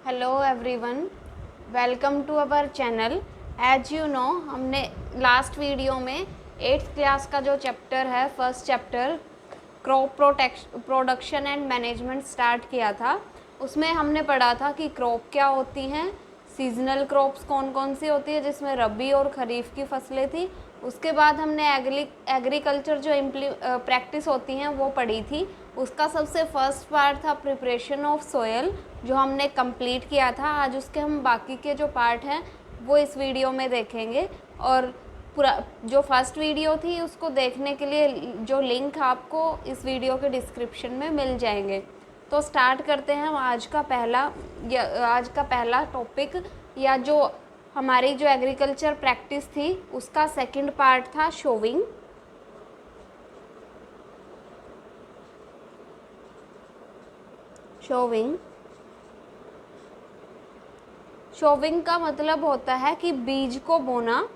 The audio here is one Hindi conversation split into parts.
Hello everyone, welcome to our channel. As you know, हमने लास्ट वीडियो में 8th क्लास का जो चैप्टर है, first chapter crop production and management start किया था। उसमें हमने पढ़ा था कि क्रॉप क्या होती हैं, सीजनल क्रॉप्स कौन कौन सी होती है, जिसमें रबी और खरीफ की फसलें थी। उसके बाद हमने एग्रीकल्चर जो प्रैक्टिस होती हैं वो पढ़ी थी। उसका सबसे फर्स्ट पार्ट था प्रिपरेशन ऑफ सोयल, जो हमने कंप्लीट किया था। आज उसके हम बाकी के जो पार्ट हैं वो इस वीडियो में देखेंगे। और पूरा जो फर्स्ट वीडियो थी उसको देखने के लिए जो लिंक आपको इस वीडियो के डिस्क्रिप्शन में मिल जाएंगे। तो स्टार्ट करते हैं आज का पहला टॉपिक, या जो हमारी जो एग्रीकल्चर प्रैक्टिस थी उसका सेकंड पार्ट था शोविंग। शोविंग का मतलब होता है कि बीज को बोना।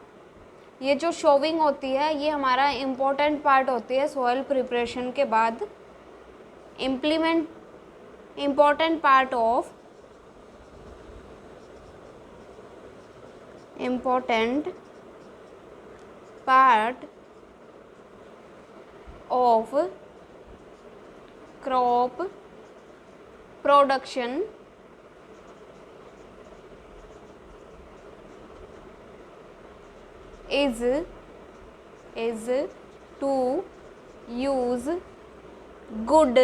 ये जो शोविंग होती है ये हमारा इम्पोर्टेंट पार्ट होती है सॉइल प्रिपरेशन के बाद। Important part of crop production is to use good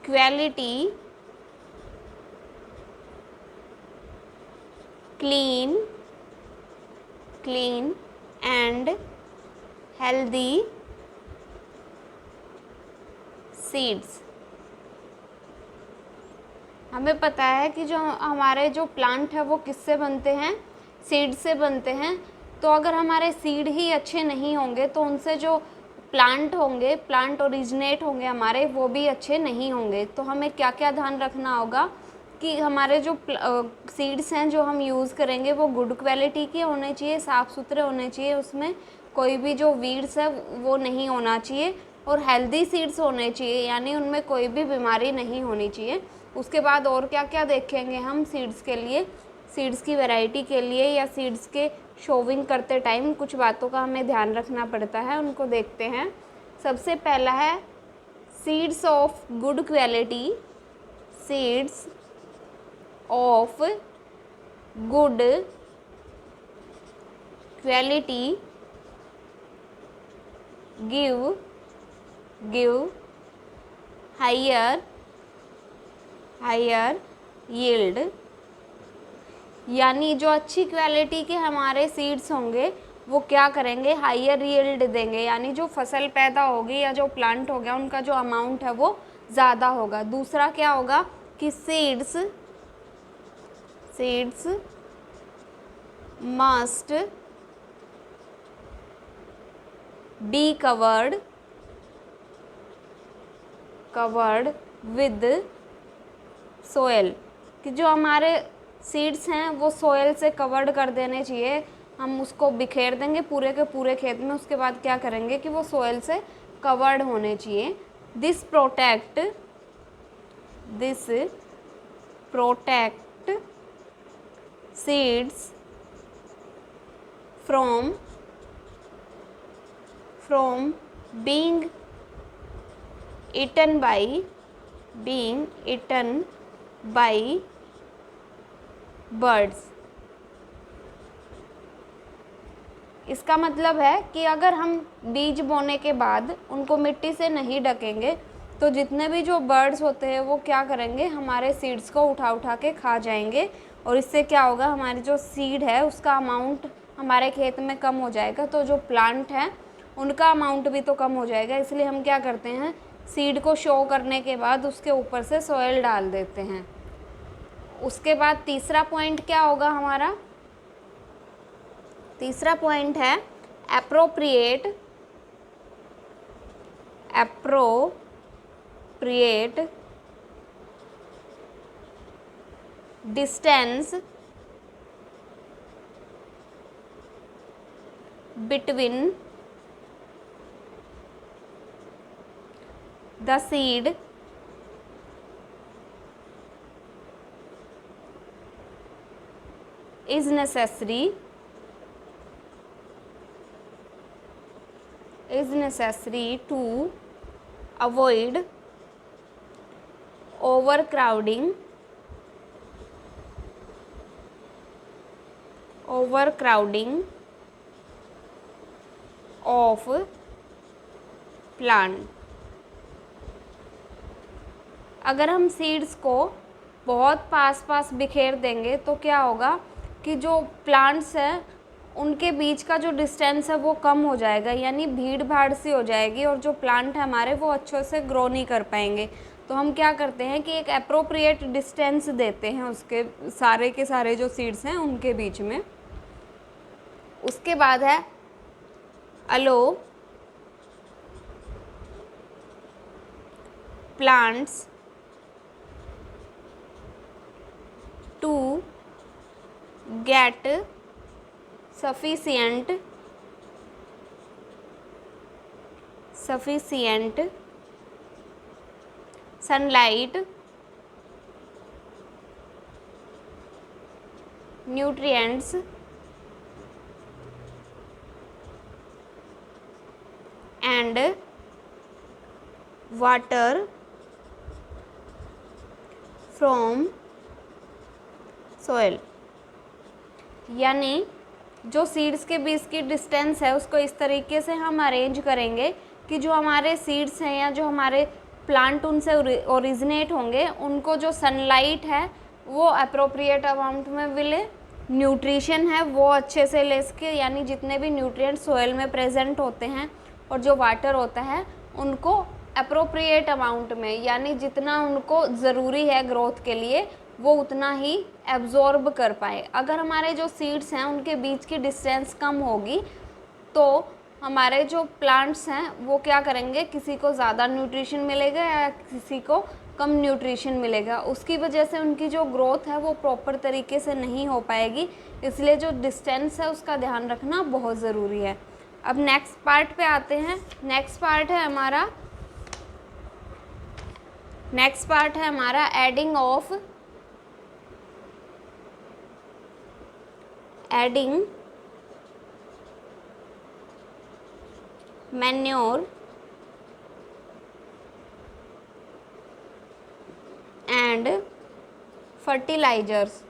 quality clean and healthy seeds. हमें पता है कि जो हमारे जो प्लांट है वो किससे बनते हैं, सीड से बनते हैं। तो अगर हमारे सीड ही अच्छे नहीं होंगे तो उनसे जो प्लांट ओरिजिनेट होंगे हमारे, वो भी अच्छे नहीं होंगे। तो हमें क्या क्या ध्यान रखना होगा कि हमारे जो सीड्स हैं जो हम यूज़ करेंगे वो गुड क्वालिटी के होने चाहिए, साफ़ सुथरे होने चाहिए, उसमें कोई भी जो वीड्स है वो नहीं होना चाहिए, और हेल्दी सीड्स होने चाहिए, यानी उनमें कोई भी बीमारी नहीं होनी चाहिए। उसके बाद और क्या क्या देखेंगे हम सीड्स के लिए, सीड्स की वैरायटी के लिए, या सीड्स के शोविंग करते टाइम कुछ बातों का हमें ध्यान रखना पड़ता है, उनको देखते हैं। सबसे पहला है seeds of good quality. Seeds of good quality give higher yield. यानी जो अच्छी क्वालिटी के हमारे सीड्स होंगे वो क्या करेंगे, हायर यील्ड देंगे, यानी जो फसल पैदा होगी या जो प्लांट हो गया उनका जो अमाउंट है वो ज़्यादा होगा। दूसरा क्या होगा कि seeds must be covered with soil, कि जो हमारे सीड्स हैं वो सोयल से कवर्ड कर देने चाहिए। हम उसको बिखेर देंगे पूरे के पूरे खेत में, उसके बाद क्या करेंगे कि वो सोयल से कवर्ड होने चाहिए। This protect seeds from being eaten by birds। इसका मतलब है कि अगर हम बीज बोने के बाद उनको मिट्टी से नहीं ढकेंगे तो जितने भी जो बर्ड्स होते हैं वो क्या करेंगे, हमारे सीड्स को उठा के खा जाएंगे, और इससे क्या होगा, हमारी जो सीड है उसका अमाउंट हमारे खेत में कम हो जाएगा, तो जो प्लांट है उनका अमाउंट भी तो कम हो जाएगा। इसलिए हम क्या करते हैं, सीड को शो करने के बाद उसके ऊपर से सॉइल डाल देते हैं। उसके बाद तीसरा पॉइंट क्या होगा हमारा, तीसरा पॉइंट है appropriate distance between the seed is necessary to avoid overcrowding of plant। अगर हम सीड्स को बहुत पास पास बिखेर देंगे तो क्या होगा कि जो प्लांट्स हैं उनके बीच का जो डिस्टेंस है वो कम हो जाएगा, यानी भीड़ भाड़ सी हो जाएगी और जो प्लांट है हमारे वो अच्छे से ग्रो नहीं कर पाएंगे। तो हम क्या करते हैं कि एक अप्रोप्रिएट डिस्टेंस देते हैं उसके सारे के सारे जो सीड्स हैं उनके बीच में। उसके बाद है allow plants to get sufficient sunlight, nutrients and water from soil। यानी जो सीड्स के बीच की डिस्टेंस है उसको इस तरीके से हम अरेंज करेंगे कि जो हमारे सीड्स हैं या जो हमारे प्लांट उनसे ओरिजिनेट होंगे उनको जो सनलाइट है वो अप्रोप्रिएट अमाउंट में मिले, न्यूट्रिशन है वो अच्छे से ले सके, यानी जितने भी न्यूट्रिएंट सोयल में प्रेजेंट होते हैं और जो वाटर होता है उनको अप्रोप्रिएट अमाउंट में, यानी जितना उनको ज़रूरी है ग्रोथ के लिए वो उतना ही एब्जॉर्ब कर पाए। अगर हमारे जो सीड्स हैं उनके बीच की डिस्टेंस कम होगी तो हमारे जो प्लांट्स हैं वो क्या करेंगे, किसी को ज़्यादा न्यूट्रिशन मिलेगा या किसी को कम न्यूट्रिशन मिलेगा, उसकी वजह से उनकी जो ग्रोथ है वो प्रॉपर तरीके से नहीं हो पाएगी। इसलिए जो डिस्टेंस है उसका ध्यान रखना बहुत ज़रूरी है। अब नेक्स्ट पार्ट पे आते हैं। नेक्स्ट पार्ट है हमारा adding manure and fertilizers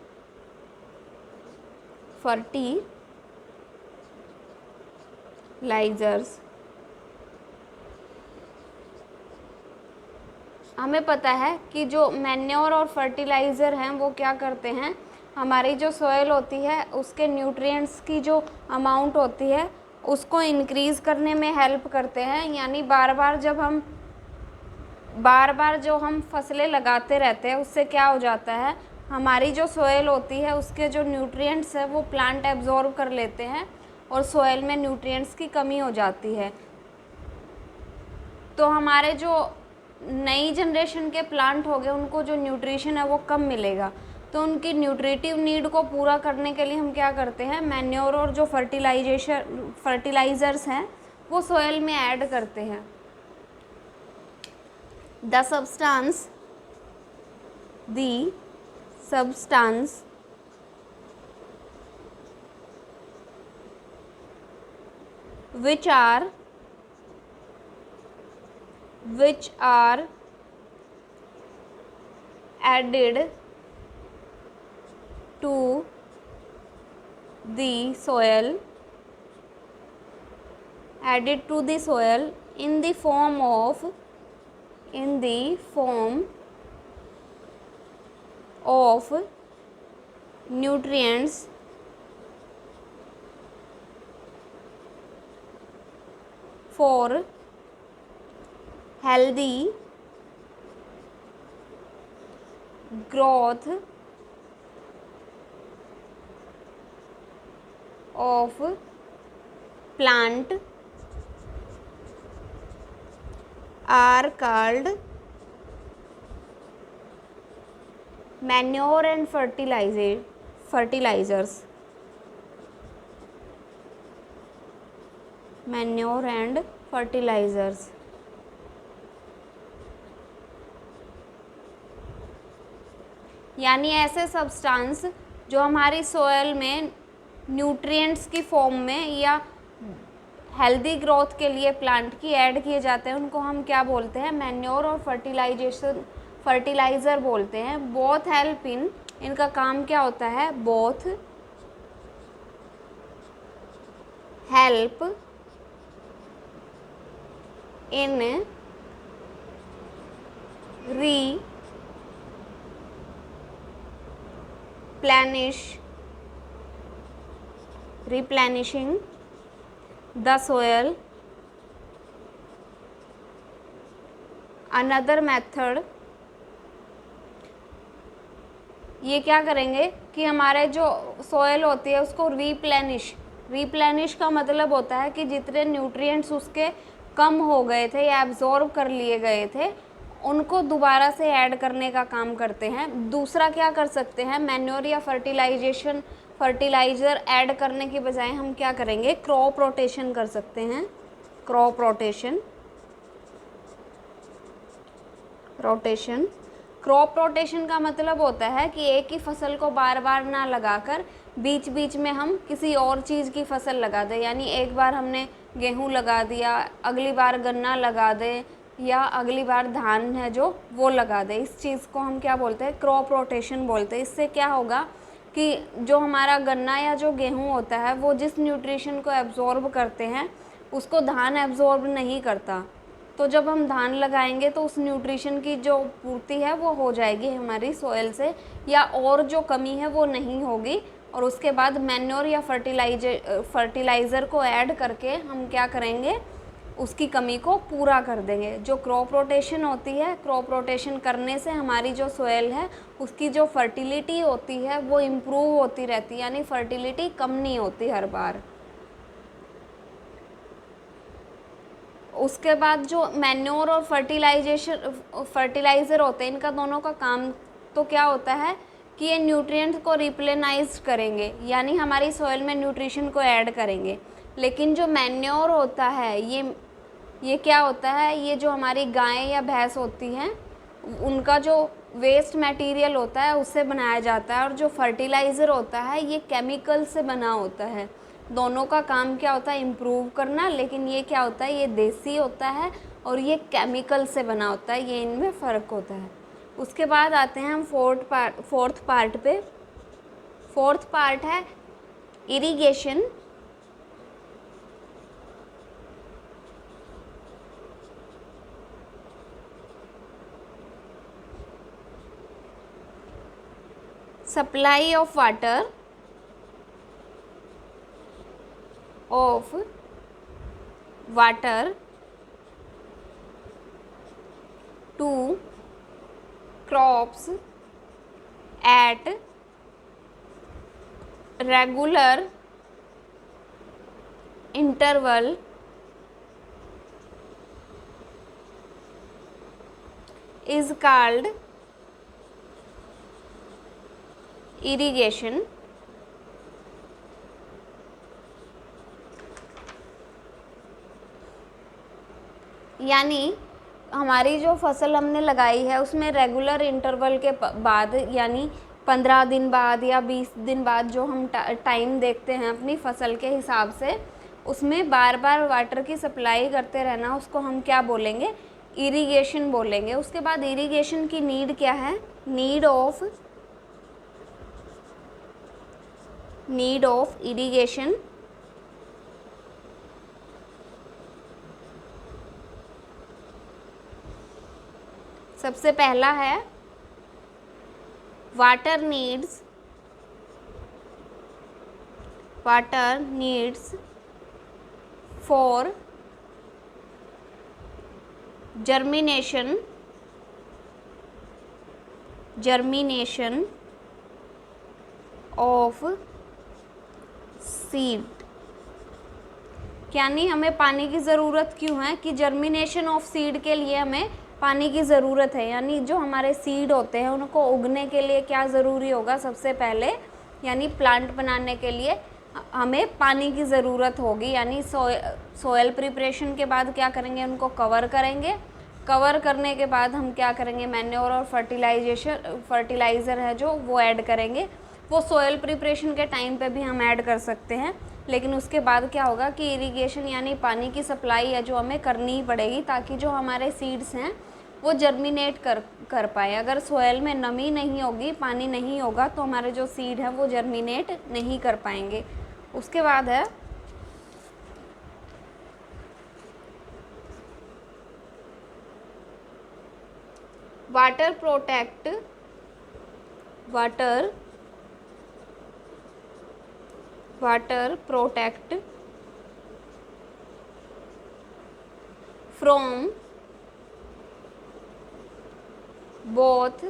हमें पता है कि जो मैन्योर और फर्टिलाइज़र हैं वो क्या करते हैं, हमारी जो सॉइल होती है उसके न्यूट्रिएंट्स की जो अमाउंट होती है उसको इंक्रीज़ करने में हेल्प करते हैं। यानी बार बार जो हम फसलें लगाते रहते हैं उससे क्या हो जाता है, हमारी जो सॉइल होती है उसके जो न्यूट्रिएंट्स है वो प्लांट एब्जॉर्ब कर लेते हैं और सॉइल में न्यूट्रिएंट्स की कमी हो जाती है। तो हमारे जो नई जनरेशन के प्लांट हो गए उनको जो न्यूट्रिशन है वो कम मिलेगा। तो उनकी न्यूट्रिटिव नीड को पूरा करने के लिए हम क्या करते हैं, मैन्योर और जो फर्टिलाइज़र्स हैं वो सॉइल में ऐड करते हैं। The substance which are added to the soil in the form of nutrients for healthy growth of plant are called manure and fertilizers। Manure and fertilizers. यानी ऐसे सब्सटेंस जो हमारी सोयल में न्यूट्रिएंट्स की फॉर्म में या हेल्दी ग्रोथ के लिए प्लांट की ऐड किए जाते हैं, उनको हम क्या बोलते हैं, मैन्योर और फर्टिलाइज़र बोलते हैं। बोथ हेल्प इन, इनका काम क्या होता है, both help in replenishing the soil. Another method, ये क्या करेंगे कि हमारे जो सोयल होती है उसको रिप्लेनिश का मतलब होता है कि जितने न्यूट्रिएंट्स उसके कम हो गए थे या एब्जॉर्ब कर लिए गए थे उनको दोबारा से ऐड करने का काम करते हैं। दूसरा क्या कर सकते हैं, मैन्योर या फर्टिलाइज़र ऐड करने की बजाय हम क्या करेंगे, क्रॉप रोटेशन कर सकते हैं। क्रॉप रोटेशन का मतलब होता है कि एक ही फसल को बार बार ना लगाकर बीच बीच में हम किसी और चीज़ की फसल लगा दें। यानी एक बार हमने गेहूँ लगा दिया, अगली बार गन्ना लगा दें, या अगली बार धान है जो वो लगा दें। इस चीज़ को हम क्या बोलते हैं, क्रॉप रोटेशन बोलते हैं। इससे क्या होगा कि जो हमारा गन्ना या जो गेहूँ होता है वो जिस न्यूट्रिशन को एब्जॉर्ब करते हैं उसको धान एब्जॉर्ब नहीं करता। तो जब हम धान लगाएंगे तो उस न्यूट्रिशन की जो पूर्ति है वो हो जाएगी हमारी सोयल से, या और जो कमी है वो नहीं होगी। और उसके बाद मैन्योर या फर्टिलाइज़र को ऐड करके हम क्या करेंगे, उसकी कमी को पूरा कर देंगे। जो क्रॉप रोटेशन होती है, क्रॉप रोटेशन करने से हमारी जो सोयल है उसकी जो फर्टिलिटी होती है वो इम्प्रूव होती रहती है, यानी फर्टिलिटी कम नहीं होती हर बार। उसके बाद जो मैन्योर और फर्टिलाइज़र होते हैं, इनका दोनों का काम तो क्या होता है कि ये न्यूट्रिएंट्स को रिप्लेनाइज करेंगे, यानी हमारी सॉइल में न्यूट्रिशन को ऐड करेंगे। लेकिन जो मैन्योर होता है ये क्या होता है, ये जो हमारी गाय या भैंस होती हैं उनका जो वेस्ट मटेरियल होता है उससे बनाया जाता है। और जो फर्टिलाइज़र होता है ये केमिकल से बना होता है। दोनों का काम क्या होता है, इम्प्रूव करना, लेकिन ये क्या होता है, ये देसी होता है और ये केमिकल से बना होता है। ये इनमें फ़र्क होता है। उसके बाद आते हैं हम फोर्थ पार्ट पे। फोर्थ पार्ट है irrigation. Supply of water to crops at regular interval is called irrigation। यानी हमारी जो फसल हमने लगाई है उसमें रेगुलर इंटरवल के बाद, यानी 15 दिन बाद या 20 दिन बाद जो हम टाइम देखते हैं अपनी फसल के हिसाब से, उसमें बार बार वाटर की सप्लाई करते रहना, उसको हम क्या बोलेंगे, इरिगेशन बोलेंगे। उसके बाद इरिगेशन की नीड क्या है, नीड ऑफ इरिगेशन सबसे पहला है water needs for germination of seed. यानी हमें पानी की ज़रूरत क्यों है, कि जर्मिनेशन ऑफ सीड के लिए हमें पानी की ज़रूरत है। यानी जो हमारे सीड होते हैं उनको उगने के लिए क्या ज़रूरी होगा, सबसे पहले यानी प्लांट बनाने के लिए हमें पानी की ज़रूरत होगी। यानी सोयल प्रिपरेशन के बाद क्या करेंगे, उनको कवर करेंगे। कवर करने के बाद हम क्या करेंगे, मैन्योर और फर्टिलाइज़र है जो वो ऐड करेंगे। वो सॉयल प्रिपरेशन के टाइम पे भी हम ऐड कर सकते हैं, लेकिन उसके बाद क्या होगा कि इरिगेशन यानी पानी की सप्लाई है जो हमें करनी ही पड़ेगी, ताकि जो हमारे सीड्स हैं वो जर्मिनेट कर पाए। अगर सॉयल में नमी नहीं होगी, पानी नहीं होगा, तो हमारे जो सीड है वो जर्मिनेट नहीं कर पाएंगे। उसके बाद है water protect from both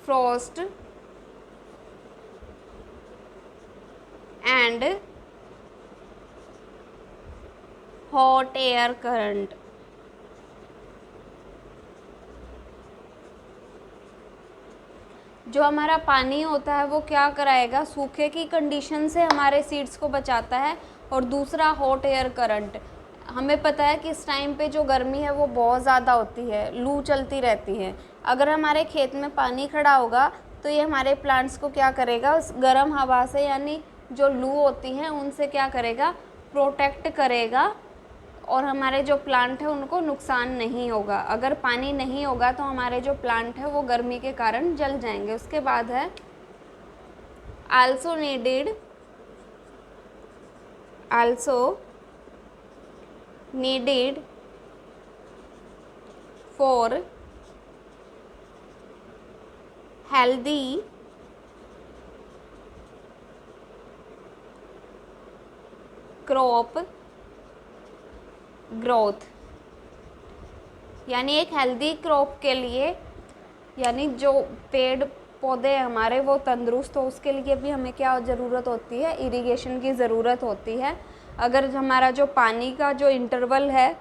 frost and hot air current। जो हमारा पानी होता है वो क्या कराएगा, सूखे की कंडीशन से हमारे सीड्स को बचाता है। और दूसरा हॉट एयर करंट, हमें पता है कि इस टाइम पे जो गर्मी है वो बहुत ज़्यादा होती है, लू चलती रहती है। अगर हमारे खेत में पानी खड़ा होगा तो ये हमारे प्लांट्स को क्या करेगा, उस गर्म हवा से यानी जो लू होती हैं उनसे क्या करेगा, प्रोटेक्ट करेगा, और हमारे जो प्लांट है उनको नुकसान नहीं होगा। अगर पानी नहीं होगा तो हमारे जो प्लांट है वो गर्मी के कारण जल जाएंगे। उसके बाद है also needed for healthy crop growth, यानी एक हेल्दी क्रॉप के लिए, यानी जो पेड़ पौधे हमारे वो तंदुरुस्त हो, उसके लिए भी हमें क्या ज़रूरत होती है, इरिगेशन की ज़रूरत होती है। अगर हमारा जो पानी का जो इंटरवल है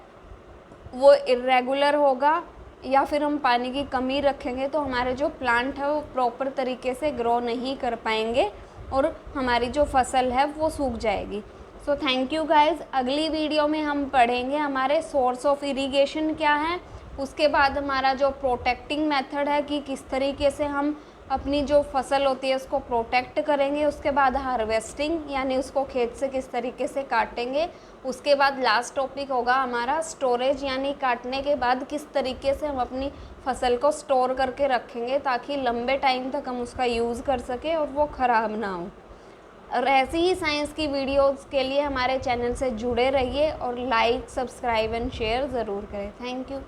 वो इरेगुलर होगा या फिर हम पानी की कमी रखेंगे तो हमारे जो प्लांट है वो प्रॉपर तरीके से ग्रो नहीं कर पाएंगे और हमारी जो फसल है वो सूख जाएगी। So thank you guys. अगली वीडियो में हम पढ़ेंगे हमारे सोर्स ऑफ इरिगेशन क्या है, उसके बाद हमारा जो प्रोटेक्टिंग मेथड है कि किस तरीके से हम अपनी जो फसल होती है उसको प्रोटेक्ट करेंगे, उसके बाद हार्वेस्टिंग यानी उसको खेत से किस तरीके से काटेंगे, उसके बाद लास्ट टॉपिक होगा हमारा स्टोरेज यानी काटने के बाद किस तरीके से हम अपनी फसल को स्टोर करके रखेंगे ताकि लंबे टाइम तक हम उसका यूज़ कर सकें और वो ख़राब ना हो। और ऐसी ही साइंस की वीडियोज़ के लिए हमारे चैनल से जुड़े रहिए और लाइक, सब्सक्राइब एंड शेयर ज़रूर करें। Thank you.